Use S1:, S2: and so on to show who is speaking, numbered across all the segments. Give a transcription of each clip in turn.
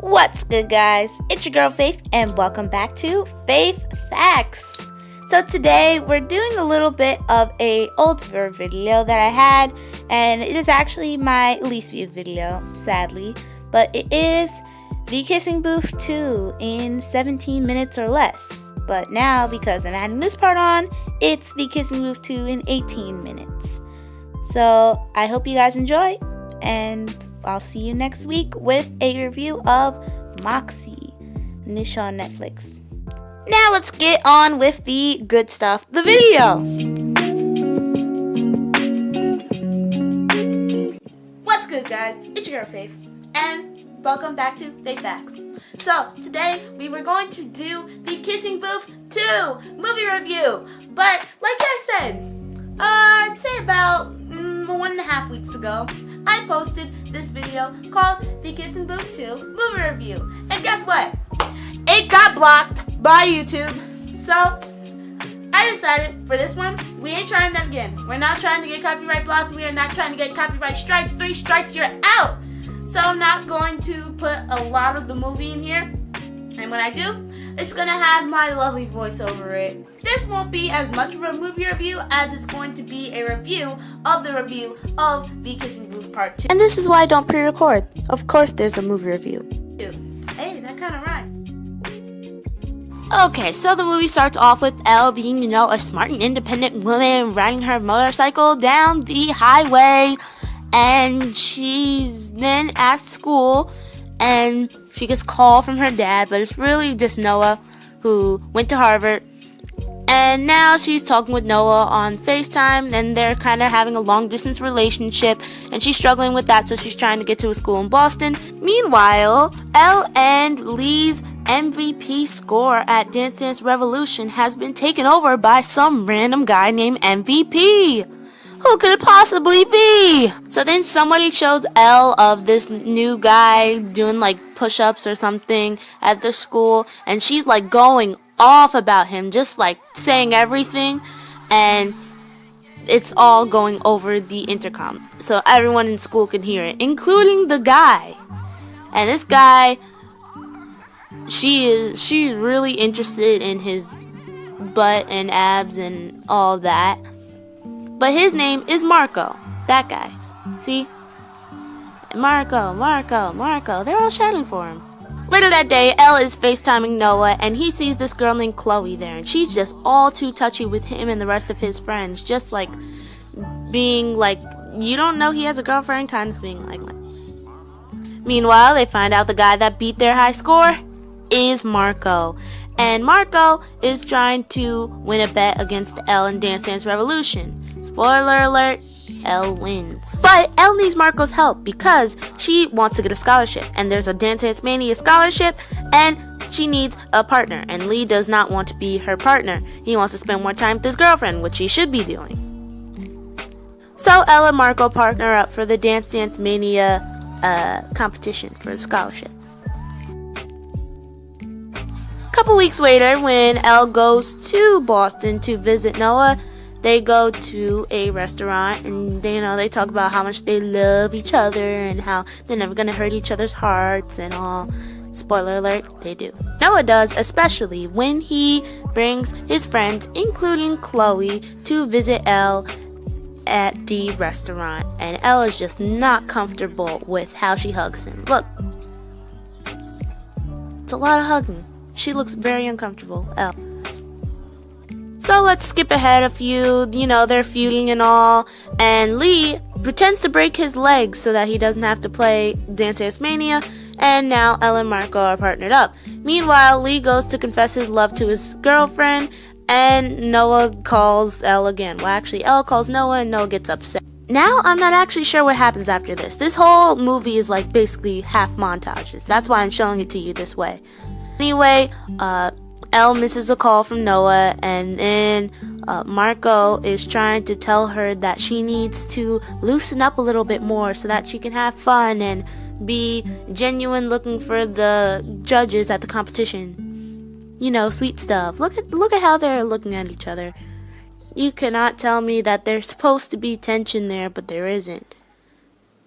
S1: What's good, guys? It's your girl Faith and welcome back to Faith Facts. So today we're doing a little bit of a older video that I had, and it is actually my least viewed video, sadly, but it is the Kissing Booth 2 in 17 minutes or less. But now, because I'm adding this part on, it's the Kissing Booth 2 in 18 minutes. So I hope you guys enjoy, and I'll see you next week with a review of Moxie, new show on Netflix. Now let's get on with the good stuff, the video. What's good, guys? It's your girl Faith, and welcome back to Faith Facts. So today we were going to do the Kissing Booth 2 movie review, but like I said, I'd say about 1.5 weeks ago, I posted this video called the Kissing Booth 2 movie review. And guess what? It got blocked by YouTube. So I decided for this one, we ain't trying that again. We're not trying to get copyright blocked. We are not trying to get copyright strike. 3 strikes, you're out. So I'm not going to put a lot of the movie in here. And when I do, it's going to have my lovely voice over it. This won't be as much of a movie review as it's going to be a review of the The Kissing Booth Part 2. And this is why I don't pre-record. Of course there's a movie review. Hey, that kind of rhymes. Okay, so the movie starts off with Elle being, a smart and independent woman riding her motorcycle down the highway. And she's then at school, and she gets a call from her dad, but it's really just Noah, who went to Harvard. And now she's talking with Noah on FaceTime, and they're kind of having a long-distance relationship, and she's struggling with that, so she's trying to get to a school in Boston. Meanwhile, Elle and Lee's MVP score at Dance Dance Revolution has been taken over by some random guy named MVP. Who could it possibly be? So then somebody shows Elle of this new guy doing push-ups or something at the school, and she's going off about him, just saying everything, and it's all going over the intercom, so everyone in school can hear it, including the guy. And this guy, she's really interested in his butt and abs and all that. But his name is Marco. That guy. See? Marco. They're all shouting for him. Later that day, Elle is FaceTiming Noah, and he sees this girl named Chloe there, and she's just all too touchy with him and the rest of his friends, just being you don't know he has a girlfriend kind of thing. Meanwhile, they find out the guy that beat their high score is Marco. And Marco is trying to win a bet against Elle in Dance Dance Revolution. Spoiler alert, Elle wins. But Elle needs Marco's help because she wants to get a scholarship. And there's a Dance Dance Mania scholarship, and she needs a partner. And Lee does not want to be her partner. He wants to spend more time with his girlfriend, which he should be doing. So Elle and Marco partner up for the Dance Dance Mania competition for the scholarship. A couple weeks later, when Elle goes to Boston to visit Noah, they go to a restaurant, and they talk about how much they love each other and how they're never gonna hurt each other's hearts and all. Spoiler alert, they do. Noah does, especially when he brings his friends, including Chloe, to visit Elle at the restaurant, and Elle is just not comfortable with how she hugs him. Look, it's a lot of hugging. She looks very uncomfortable, Elle. So let's skip ahead a few, they're feuding and all, and Lee pretends to break his legs so that he doesn't have to play Dance Dance Mania, and now Elle and Marco are partnered up. Meanwhile, Lee goes to confess his love to his girlfriend, and Noah calls Elle again. Well, actually, Elle calls Noah, and Noah gets upset. Now, I'm not actually sure what happens after this. This whole movie is basically half montages. That's why I'm showing it to you this way. Anyway, Elle misses a call from Noah, and then Marco is trying to tell her that she needs to loosen up a little bit more so that she can have fun and be genuine looking for the judges at the competition. Sweet stuff. Look at how they're looking at each other. You cannot tell me that there's supposed to be tension there, but there isn't.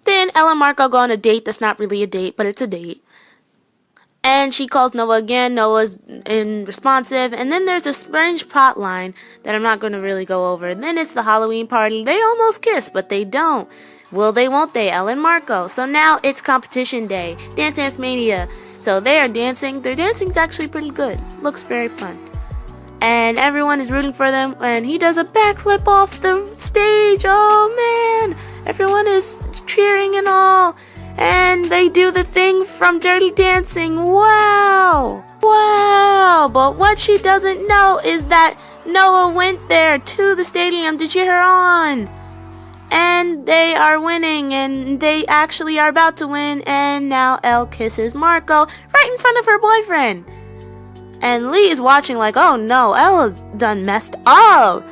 S1: Then Elle and Marco go on a date that's not really a date, but it's a date. And she calls Noah again. Noah's unresponsive. And then there's a strange plot line that I'm not going to really go over. And then it's the Halloween party. They almost kiss, but they don't. Will they, won't they? Elle and Marco. So now it's competition day. Dance Dance Mania. So they are dancing. Their dancing's actually pretty good. Looks very fun. And everyone is rooting for them. And he does a backflip off the stage. Oh man. Everyone is cheering and all. And they do the thing from Dirty Dancing. Wow. Wow. But what she doesn't know is that Noah went there to the stadium to cheer her on. And they are winning, and they actually are about to win, and now Elle kisses Marco right in front of her boyfriend. And Lee is watching like, oh no, Elle has done messed up.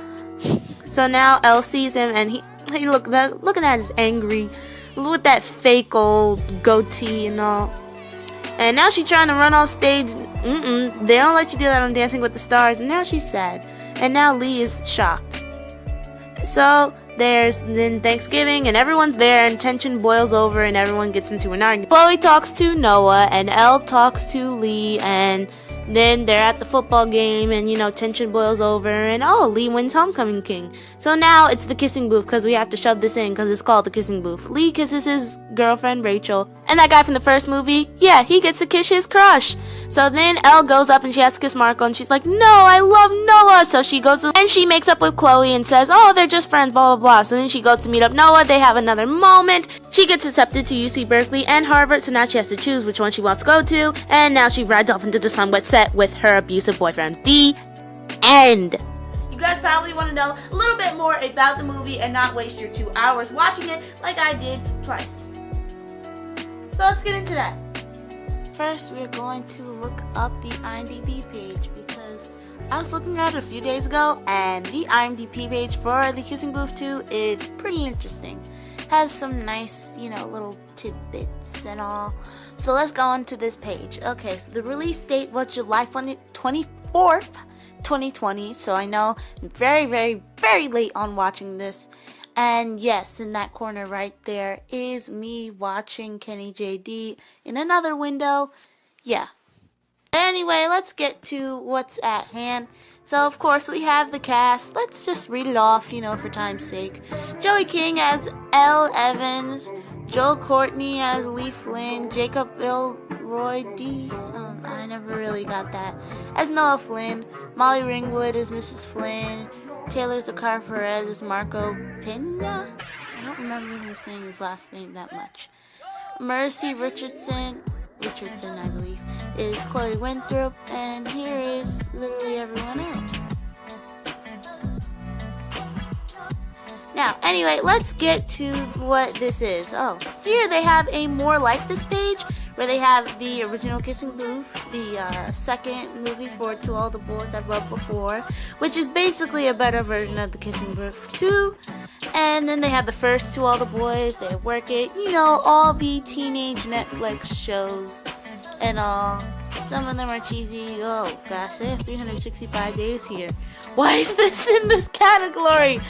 S1: So now Elle sees him, and he looking at his angry, with that fake old goatee and all. And now she's trying to run off stage. They don't let you do that on Dancing with the Stars, and now she's sad. And now Lee is shocked. So there's then Thanksgiving, and everyone's there, and tension boils over, and everyone gets into an argument. Chloe talks to Noah, and Elle talks to Lee, and then they're at the football game, and tension boils over, and Lee wins Homecoming King. So now it's the kissing booth, because we have to shove this in, because it's called the kissing booth. Lee kisses his girlfriend Rachel, and that guy from the first movie, yeah, he gets to kiss his crush. So then Elle goes up and she has to kiss Marco, and she's like, no, I love Noah. So she goes and she makes up with Chloe and says, oh, they're just friends, blah, blah, blah. So then she goes to meet up Noah. They have another moment. She gets accepted to UC Berkeley and Harvard, so now she has to choose which one she wants to go to. And now she rides off into the sunset set with her abusive boyfriend. The end. You guys probably want to know a little bit more about the movie and not waste your 2 hours watching it like I did twice. So let's get into that. First, we're going to look up the IMDb page because I was looking at it a few days ago, and the IMDb page for The Kissing Booth 2 is pretty interesting. Has some nice, little tidbits and all. So let's go on to this page. Okay, so the release date was July 24th, 2020. So I know I'm very, very, very late on watching this. And yes, in that corner right there is me watching Kenny JD in another window. Yeah. Anyway, let's get to what's at hand. So, of course, we have the cast. Let's just read it off, for time's sake. Joey King as Elle Evans. Joel Courtney as Lee Flynn. Jacob Elrodi. I never really got that. As Noah Flynn. Molly Ringwood as Mrs. Flynn. Taylor Zakar Perez as Marco Pena. I don't remember him saying his last name that much. Mercy Richardson, I believe, is Chloe Winthrop, and here is literally everyone else. Now, anyway, let's get to what this is. Oh, here they have a more like this page where they have the original Kissing Booth, the second movie for To All the Boys I've Loved Before, which is basically a better version of the Kissing Booth 2. And then they have the first To All the Boys, They Work It, all the teenage Netflix shows and all. Some of them are cheesy. Oh gosh, they have 365 days here. Why is this in this category?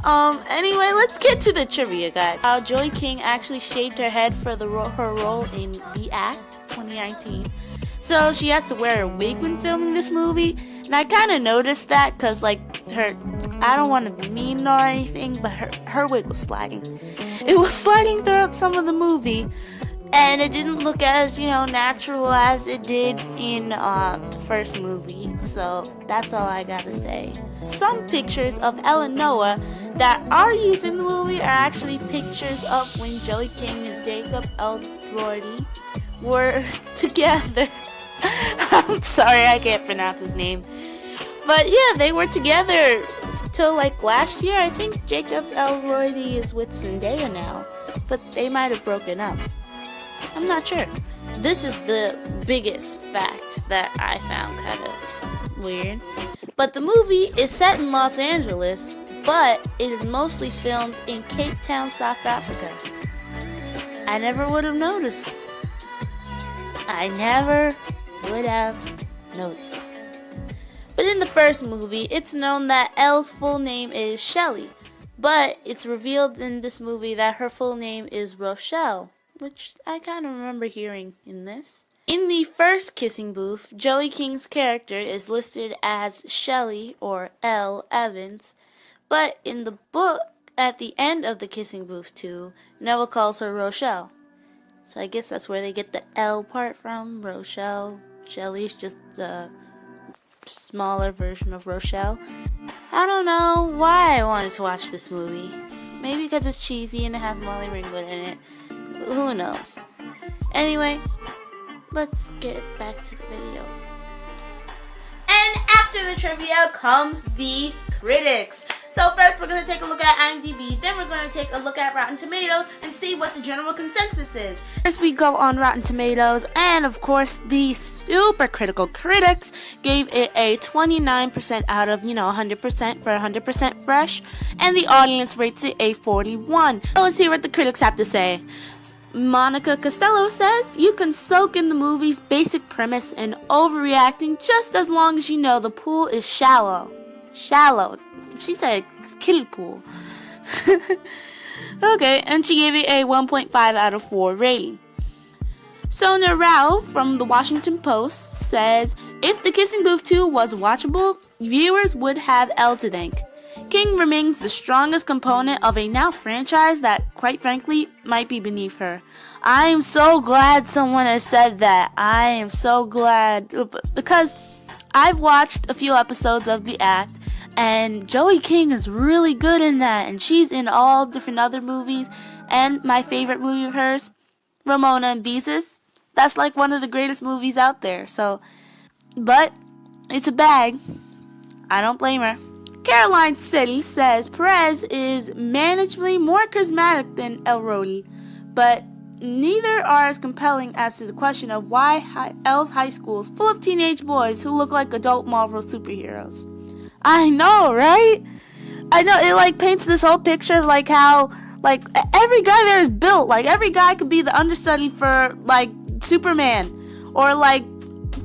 S1: Anyway, let's get to the trivia, guys. Joey King actually shaved her head for her role in The Act 2019. So she has to wear a wig when filming this movie. And I kind of noticed that because, I don't want to be mean or anything, but her wig was sliding. It was sliding throughout some of the movie. And it didn't look as, natural as it did in the first movie. So that's all I gotta say. Some pictures of Elle and Noah that are used in the movie are actually pictures of when Joey King and Jacob Elrodi were together. I'm sorry, I can't pronounce his name. But yeah, they were together till last year. I think Jacob Elrodi is with Zendaya now. But they might have broken up. I'm not sure. This is the biggest fact that I found kind of weird. But the movie is set in Los Angeles, but it is mostly filmed in Cape Town, South Africa. I never would have noticed. I never would have noticed. But in the first movie, it's known that Elle's full name is Shelley. But it's revealed in this movie that her full name is Rochelle, which I kind of remember hearing in this. In the first kissing booth, Joey King's character is listed as Shelley or Elle Evans, but in the book, at the end of the kissing booth 2, Noah calls her Rochelle. So I guess that's where they get the L part from, Rochelle. Shelley's just a smaller version of Rochelle. I don't know why I wanted to watch this movie. Maybe because it's cheesy and it has Molly Ringwood in it. Who knows? Anyway, let's get back to the video. And after the trivia comes the critics. So first we're going to take a look at IMDb, then we're going to take a look at Rotten Tomatoes and see what the general consensus is. First we go on Rotten Tomatoes, and of course the super critical critics gave it a 29% out of, 100% for 100% fresh, and the audience rates it a 41. So let's see what the critics have to say. Monica Costello says, you can soak in the movie's basic premise and overreacting just as long as you know the pool is shallow. Shallow. She said kiddie pool. Okay, and she gave it a 1.5 out of 4 rating. Sonia Rao from the Washington Post says, if The Kissing Booth 2 was watchable, viewers would have Elle to thank. King remains the strongest component of a now franchise that, quite frankly, might be beneath her. I am so glad someone has said that. I am so glad, because I've watched a few episodes of The Act, and Joey King is really good in that, and she's in all different other movies, and my favorite movie of hers, Ramona and Beezus. That's like one of the greatest movies out there, but it's a bag. I don't blame her. Caroline City says Perez is manageably more charismatic than Elrodi, but neither are as compelling as to the question of why Elle's high school is full of teenage boys who look like adult Marvel superheroes. I know, right? I know, it paints this whole picture of how every guy there is built. Every guy could be the understudy for Superman or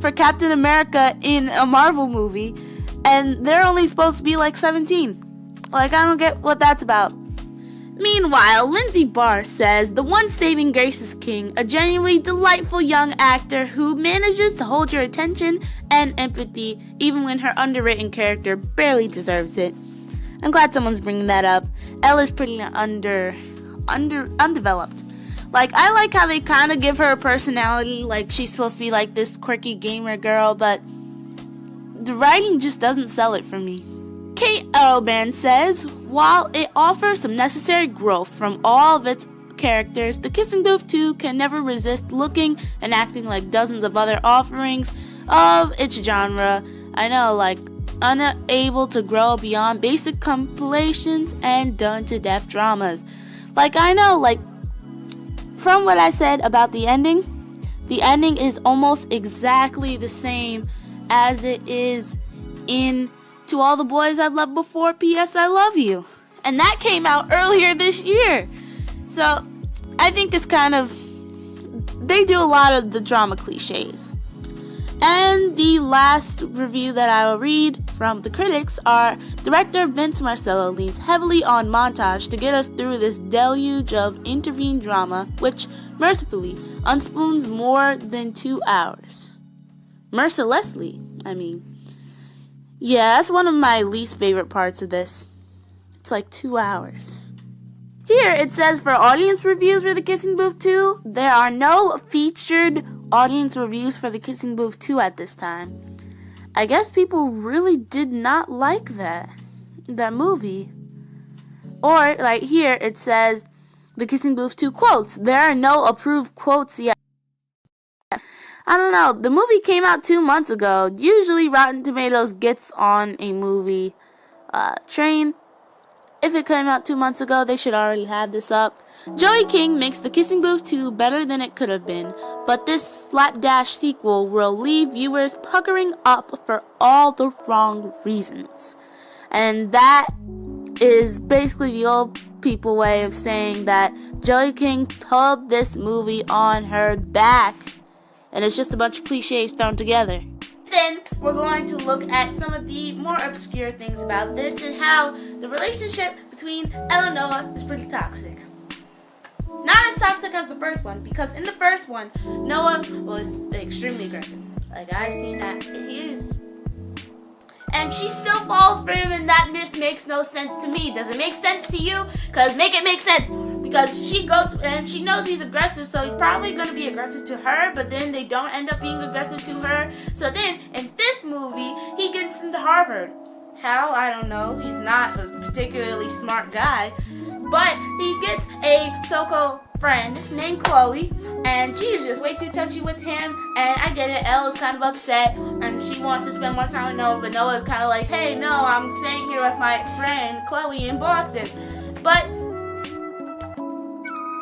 S1: for Captain America in a Marvel movie. And they're only supposed to be 17. I don't get what that's about. Meanwhile, Lindsay Barr says the one saving grace is King, a genuinely delightful young actor who manages to hold your attention and empathy even when her underwritten character barely deserves it. I'm glad someone's bringing that up. Elle is pretty undeveloped. I like how they kind of give her a personality, she's supposed to be this quirky gamer girl, but the writing just doesn't sell it for me. Kate Edelman says, while it offers some necessary growth from all of its characters, The Kissing Booth 2 can never resist looking and acting like dozens of other offerings of its genre. I know, unable to grow beyond basic compilations and done-to-death dramas. I know, from what I said about the ending is almost exactly the same as it is in To All the Boys I've Loved Before, P.S. I Love You. And that came out earlier this year. So, I think it's they do a lot of the drama cliches. And the last review that I will read from the critics are, director Vince Marcello leans heavily on montage to get us through this deluge of intervened drama, which, mercifully, unspoons more than 2 hours. Mercilessly, I mean. Yeah, that's one of my least favorite parts of this. It's 2 hours. Here it says for audience reviews for The Kissing Booth 2, there are no featured audience reviews for The Kissing Booth 2 at this time. I guess people really did not like that movie. Or, here it says The Kissing Booth 2 quotes. There are no approved quotes yet. I don't know, the movie came out 2 months ago. Usually Rotten Tomatoes gets on a movie train. If it came out 2 months ago, they should already have this up. Joey King makes The Kissing Booth 2 better than it could have been, but this slapdash sequel will leave viewers puckering up for all the wrong reasons. And that is basically the old people way of saying that Joey King pulled this movie on her back. And it's just a bunch of cliches thrown together. Then we're going to look at some of the more obscure things about this and how the relationship between Elle and Noah is pretty toxic. Not as toxic as the first one, because in the first one, Noah was extremely aggressive. Like, I seen that. And she still falls for him, and that just makes no sense to me. Does it make sense to you? Because make it make sense. Because she goes, and she knows he's aggressive, so he's probably going to be aggressive to her, but then they don't end up being aggressive to her. So then, in this movie, he gets into Harvard. How? I don't know. He's not a particularly smart guy. But he gets a so-called friend named Chloe, and she's just way too touchy with him. And I get it, Elle is kind of upset, and she wants to spend more time with Noah, but Noah's kind of like, hey, no, I'm staying here with my friend Chloe in Boston. But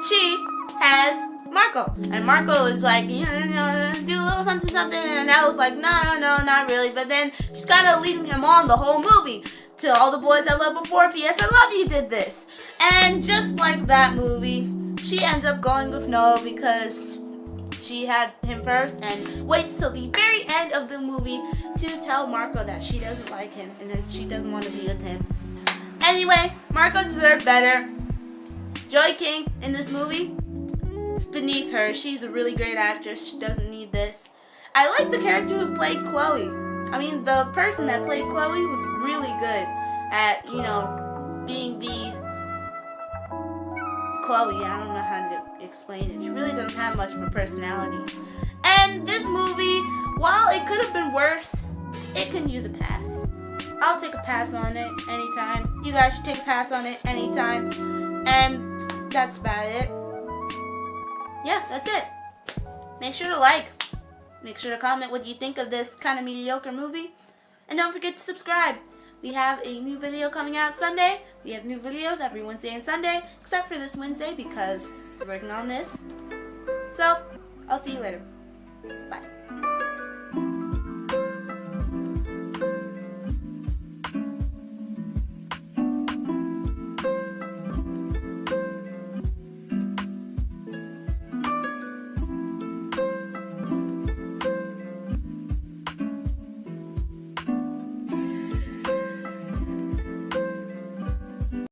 S1: she has Marco, and Marco is like, do a little something, and Elle's like, no, not really. But then she's kind of leading him on the whole movie. To all the boys I loved before, P.S. I love you did this. And just like that movie, she ends up going with Noah because she had him first, and waits till the very end of the movie to tell Marco that she doesn't like him and that she doesn't want to be with him. Anyway, Marco deserved better. Joy King in this movie, it's beneath her. She's a really great actress. She doesn't need this. I like the character who played Chloe. I mean, the person that played Chloe was really good at, being the Chloe. I don't know how to explain it. She really doesn't have much of a personality. And this movie, while it could have been worse, it can use a pass. I'll take a pass on it anytime. You guys should take a pass on it anytime. And that's about it. Yeah, that's it. Make sure to like. Make sure to comment what you think of this kind of mediocre movie. And don't forget to subscribe. We have a new video coming out Sunday. We have new videos every Wednesday and Sunday, except for this Wednesday because we're working on this. So, I'll see you later. Bye.